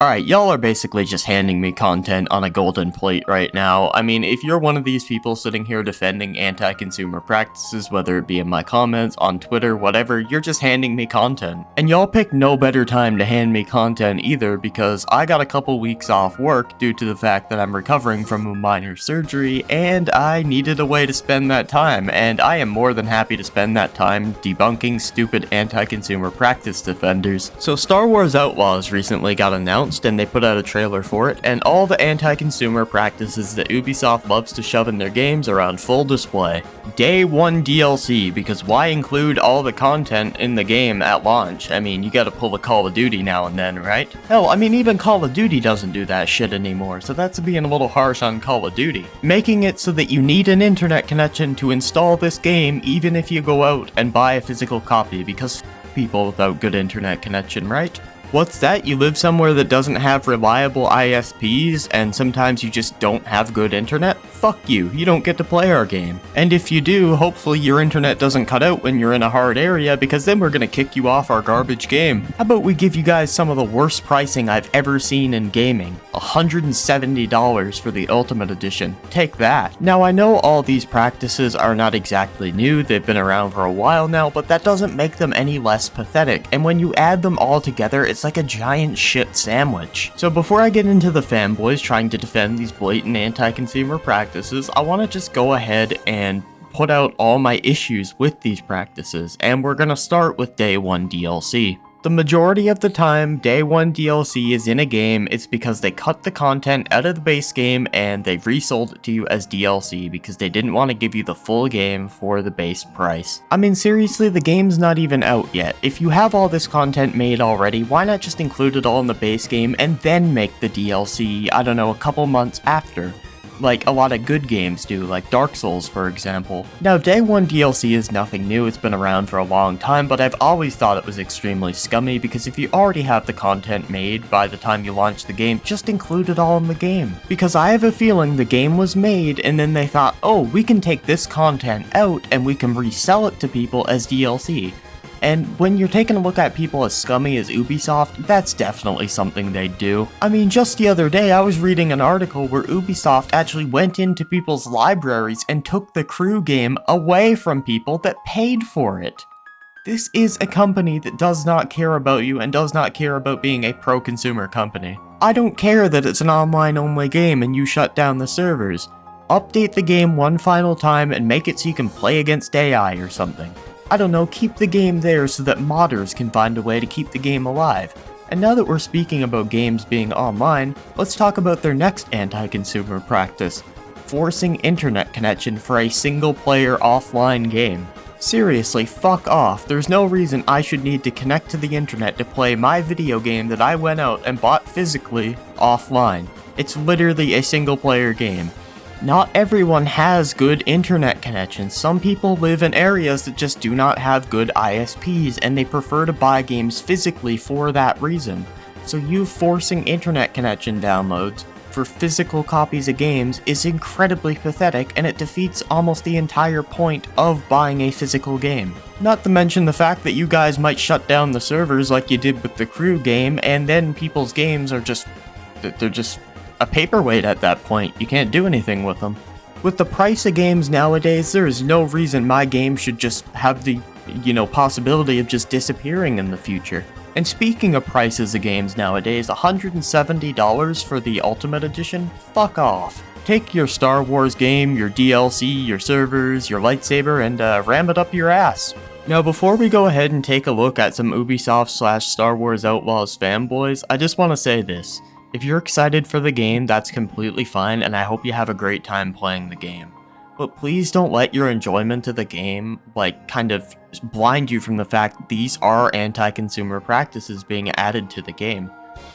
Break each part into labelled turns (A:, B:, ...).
A: Alright, y'all are basically just handing me content on a golden plate right now. I mean, if you're one of these people sitting here defending anti-consumer practices, whether it be in my comments, on Twitter, whatever, you're just handing me content. And y'all pick no better time to hand me content either, because I got a couple weeks off work due to the fact that I'm recovering from a minor surgery, and I needed a way to spend that time, and I am more than happy to spend that time debunking stupid anti-consumer practice defenders. So Star Wars Outlaws recently got announced, and they put out a trailer for it, and all the anti-consumer practices that Ubisoft loves to shove in their games are on full display. Day 1 DLC, because why include all the content in the game at launch? I mean, you gotta pull a Call of Duty now and then, right? Hell, I mean, even Call of Duty doesn't do that shit anymore, so that's being a little harsh on Call of Duty. Making it so that you need an internet connection to install this game, even if you go out and buy a physical copy, because people without good internet connection, right? What's that? You live somewhere that doesn't have reliable ISPs, and sometimes you just don't have good internet? Fuck you, you don't get to play our game. And if you do, hopefully your internet doesn't cut out when you're in a hard area, because then we're gonna kick you off our garbage game. How about we give you guys some of the worst pricing I've ever seen in gaming? $170 for the Ultimate Edition. Take that. Now I know all these practices are not exactly new, they've been around for a while now, but that doesn't make them any less pathetic, and when you add them all together, it's like a giant shit sandwich. So before I get into the fanboys trying to defend these blatant anti-consumer practices, I want to just go ahead and put out all my issues with these practices, and we're gonna start with Day 1 DLC. The majority of the time, Day 1 DLC is in a game, it's because they cut the content out of the base game and they resold it to you as DLC because they didn't want to give you the full game for the base price. I mean, seriously, the game's not even out yet. If you have all this content made already, why not just include it all in the base game and then make the DLC, I don't know, a couple months after? Like a lot of good games do, like Dark Souls for example. Now Day 1 DLC is nothing new, it's been around for a long time, but I've always thought it was extremely scummy because if you already have the content made by the time you launch the game, just include it all in the game. Because I have a feeling the game was made and then they thought, oh, we can take this content out and we can resell it to people as DLC. And when you're taking a look at people as scummy as Ubisoft, that's definitely something they'd do. I mean, just the other day I was reading an article where Ubisoft actually went into people's libraries and took the Crew game away from people that paid for it. This is a company that does not care about you and does not care about being a pro-consumer company. I don't care that it's an online-only game and you shut down the servers. Update the game one final time and make it so you can play against AI or something. I don't know, keep the game there so that modders can find a way to keep the game alive. And now that we're speaking about games being online, let's talk about their next anti-consumer practice: forcing internet connection for a single-player offline game. Seriously, fuck off. There's no reason I should need to connect to the internet to play my video game that I went out and bought physically offline. It's literally a single-player game. Not everyone has good internet connections. Some people live in areas that just do not have good ISPs and they prefer to buy games physically for that reason. So you forcing internet connection downloads for physical copies of games is incredibly pathetic and it defeats almost the entire point of buying a physical game. Not to mention the fact that you guys might shut down the servers like you did with the Crew game, and then people's games are they're just a paperweight at that point. You can't do anything with them. With the price of games nowadays, there is no reason my game should just have the, possibility of just disappearing in the future. And speaking of prices of games nowadays, $170 for the Ultimate Edition? Fuck off. Take your Star Wars game, your DLC, your servers, your lightsaber, and ram it up your ass. Now before we go ahead and take a look at some Ubisoft/Star Wars Outlaws fanboys, I just want to say this. If you're excited for the game, that's completely fine, and I hope you have a great time playing the game. But please don't let your enjoyment of the game, kind of blind you from the fact that these are anti-consumer practices being added to the game.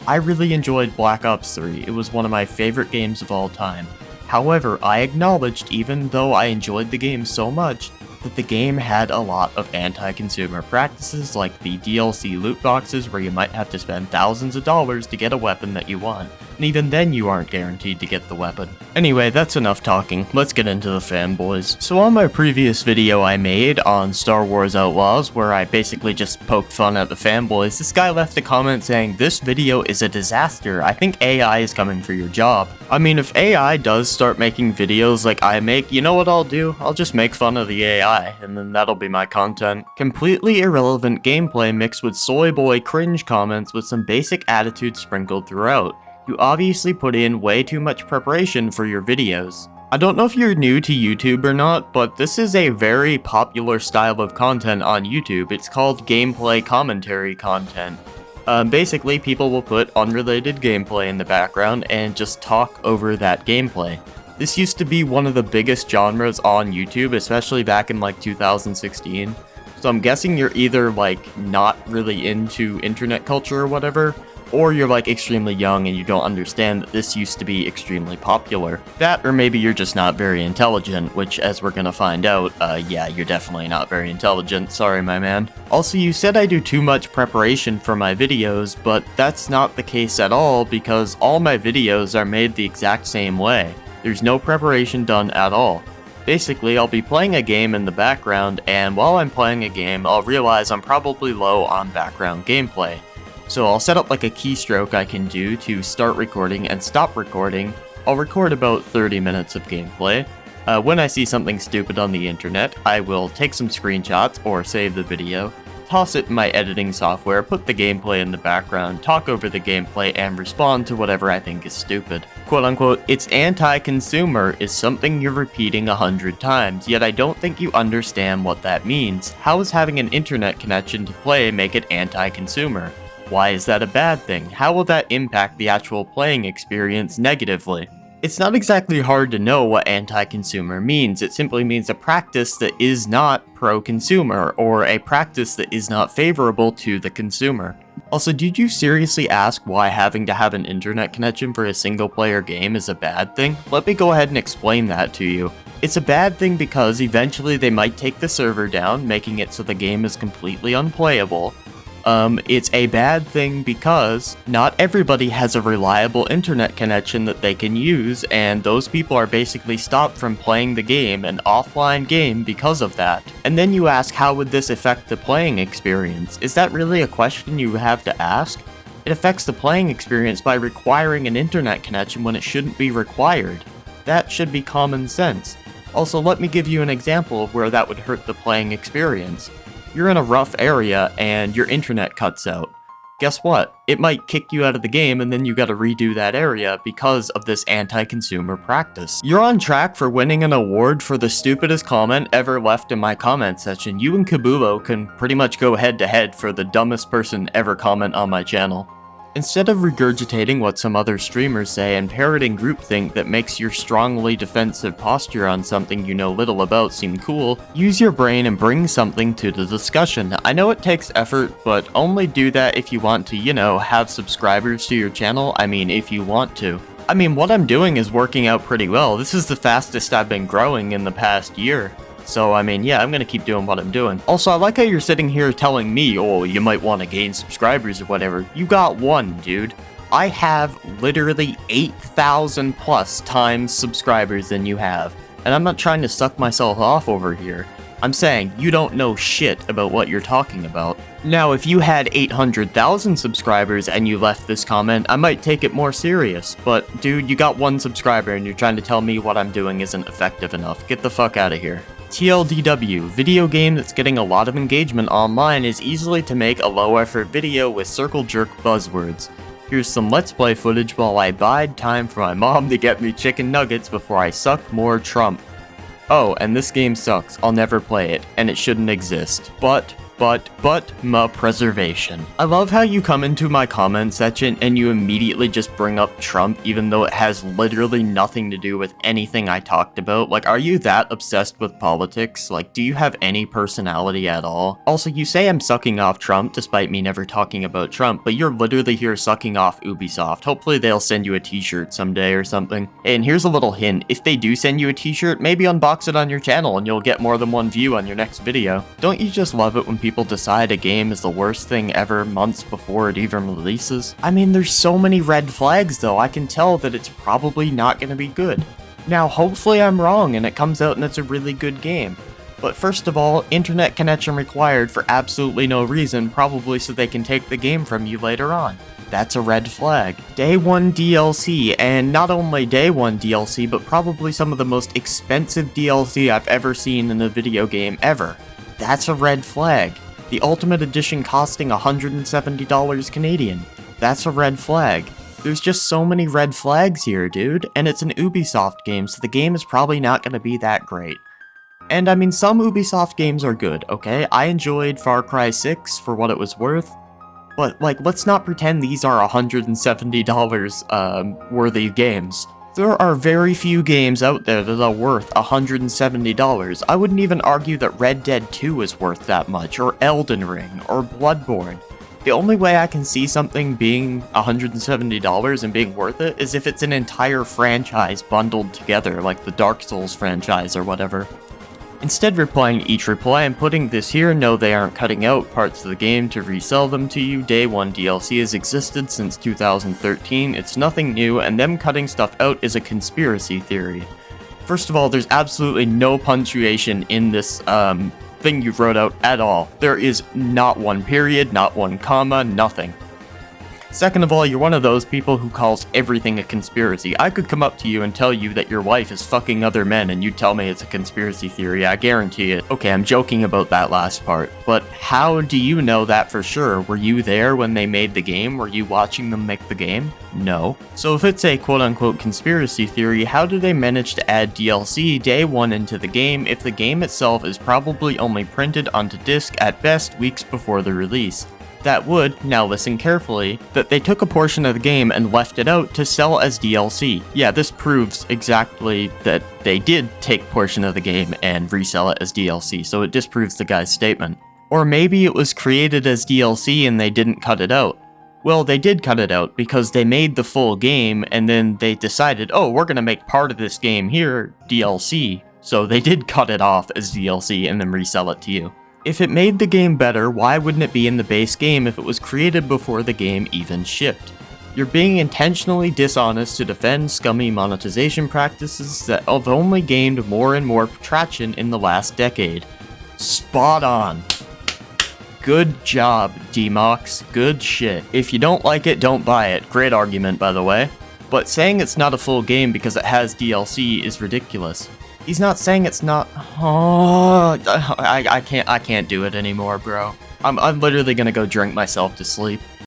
A: I really enjoyed Black Ops 3, it was one of my favorite games of all time. However, I acknowledged, even though I enjoyed the game so much, that the game had a lot of anti-consumer practices like the DLC loot boxes where you might have to spend thousands of dollars to get a weapon that you want, and even then you aren't guaranteed to get the weapon. Anyway, that's enough talking, let's get into the fanboys. So on my previous video I made on Star Wars Outlaws, where I basically just poked fun at the fanboys, this guy left a comment saying, "This video is a disaster, I think AI is coming for your job." I mean, if AI does start making videos like I make, you know what I'll do? I'll just make fun of the AI, and then that'll be my content. Completely irrelevant gameplay mixed with soy boy cringe comments with some basic attitude sprinkled throughout. You obviously put in way too much preparation for your videos. I don't know if you're new to YouTube or not, but this is a very popular style of content on YouTube. It's called gameplay commentary content. Basically, people will put unrelated gameplay in the background and just talk over that gameplay. This used to be one of the biggest genres on YouTube, especially back in like 2016. So I'm guessing you're either like not really into internet culture or whatever, or you're like extremely young and you don't understand that this used to be extremely popular. That, or maybe you're just not very intelligent, which, as we're gonna find out, yeah, you're definitely not very intelligent, sorry my man. Also, you said I do too much preparation for my videos, but that's not the case at all, because all my videos are made the exact same way. There's no preparation done at all. Basically, I'll be playing a game in the background, and while I'm playing a game, I'll realize I'm probably low on background gameplay. So I'll set up like a keystroke I can do to start recording and stop recording. I'll record about 30 minutes of gameplay. When I see something stupid on the internet, I will take some screenshots or save the video, toss it in my editing software, put the gameplay in the background, talk over the gameplay, and respond to whatever I think is stupid. Quote unquote, "It's anti-consumer" is something you're repeating 100 times, yet I don't think you understand what that means. How is having an internet connection to play make it anti-consumer? Why is that a bad thing? How will that impact the actual playing experience negatively? It's not exactly hard to know what anti-consumer means. It simply means a practice that is not pro-consumer, or a practice that is not favorable to the consumer. Also, did you seriously ask why having to have an internet connection for a single-player game is a bad thing? Let me go ahead and explain that to you. It's a bad thing because eventually they might take the server down, making it so the game is completely unplayable. It's a bad thing because not everybody has a reliable internet connection that they can use, and those people are basically stopped from playing the game, an offline game, because of that. And then you ask, how would this affect the playing experience? Is that really a question you have to ask? It affects the playing experience by requiring an internet connection when it shouldn't be required. That should be common sense. Also, let me give you an example of where that would hurt the playing experience. You're in a rough area and your internet cuts out. Guess what? It might kick you out of the game and then you gotta redo that area because of this anti-consumer practice. You're on track for winning an award for the stupidest comment ever left in my comment section. You and Kabulo can pretty much go head to head for the dumbest person ever comment on my channel. Instead of regurgitating what some other streamers say and parroting groupthink that makes your strongly defensive posture on something you know little about seem cool, use your brain and bring something to the discussion. I know it takes effort, but only do that if you want to, you know, have subscribers to your channel. I mean, if you want to. I mean, what I'm doing is working out pretty well. This is the fastest I've been growing in the past year. So, I mean, yeah, I'm gonna keep doing what I'm doing. Also, I like how you're sitting here telling me, oh, you might want to gain subscribers or whatever. You got one, dude. I have literally 8,000 plus times subscribers than you have. And I'm not trying to suck myself off over here. I'm saying you don't know shit about what you're talking about. Now, if you had 800,000 subscribers and you left this comment, I might take it more serious. But, dude, you got one subscriber and you're trying to tell me what I'm doing isn't effective enough. Get the fuck out of here. TLDW, video game that's getting a lot of engagement online is easily to make a low-effort video with circle jerk buzzwords. Here's some Let's Play footage while I bide time for my mom to get me chicken nuggets before I suck more Trump. Oh, and this game sucks, I'll never play it, and it shouldn't exist. But my preservation. I love how you come into my comment section and you immediately just bring up Trump even though it has literally nothing to do with anything I talked about. Like, are you that obsessed with politics? Like, do you have any personality at all? Also, you say I'm sucking off Trump despite me never talking about Trump, but you're literally here sucking off Ubisoft. Hopefully they'll send you a t-shirt someday or something. And here's a little hint, if they do send you a t-shirt, maybe unbox it on your channel and you'll get more than one view on your next video. Don't you just love it when people people decide a game is the worst thing ever months before it even releases? I mean, there's so many red flags though, I can tell that it's probably not gonna be good. Now, hopefully I'm wrong and it comes out and it's a really good game. But first of all, internet connection required for absolutely no reason, probably so they can take the game from you later on. That's a red flag. Day 1 DLC, and not only Day 1 DLC, but probably some of the most expensive DLC I've ever seen in a video game ever. That's a red flag. The Ultimate Edition costing $170 Canadian. That's a red flag. There's just so many red flags here, dude, and it's an Ubisoft game, so the game is probably not gonna be that great. And I mean, some Ubisoft games are good, okay? I enjoyed Far Cry 6 for what it was worth, but like, let's not pretend these are $170 worthy games. There are very few games out there that are worth $170. I wouldn't even argue that Red Dead 2 is worth that much, or Elden Ring, or Bloodborne. The only way I can see something being $170 and being worth it is if it's an entire franchise bundled together, like the Dark Souls franchise or whatever. Instead replying to each reply and putting this here, no, they aren't cutting out parts of the game to resell them to you. Day 1 DLC has existed since 2013, it's nothing new, and them cutting stuff out is a conspiracy theory. First of all, there's absolutely no punctuation in this thing you wrote out at all. There is not one period, not one comma, nothing. Second of all, you're one of those people who calls everything a conspiracy. I could come up to you and tell you that your wife is fucking other men and you tell me it's a conspiracy theory, I guarantee it. Okay, I'm joking about that last part, but how do you know that for sure? Were you there when they made the game? Were you watching them make the game? No. So if it's a quote-unquote conspiracy theory, how do they manage to add DLC Day 1 into the game if the game itself is probably only printed onto disc at best weeks before the release? That would, now listen carefully, that they took a portion of the game and left it out to sell as DLC. Yeah, this proves exactly that they did take a portion of the game and resell it as DLC, so it disproves the guy's statement. Or maybe it was created as DLC and they didn't cut it out. Well, they did cut it out because they made the full game and then they decided, oh, we're gonna make part of this game here DLC. So they did cut it off as DLC and then resell it to you. If it made the game better, why wouldn't it be in the base game if it was created before the game even shipped? You're being intentionally dishonest to defend scummy monetization practices that have only gained more and more traction in the last decade. Spot on. Good job, D-Mox. Good shit. If you don't like it, don't buy it. Great argument, by the way. But saying it's not a full game because it has DLC is ridiculous. He's not saying it's not. Oh, I can't do it anymore, bro. I'm literally gonna go drink myself to sleep.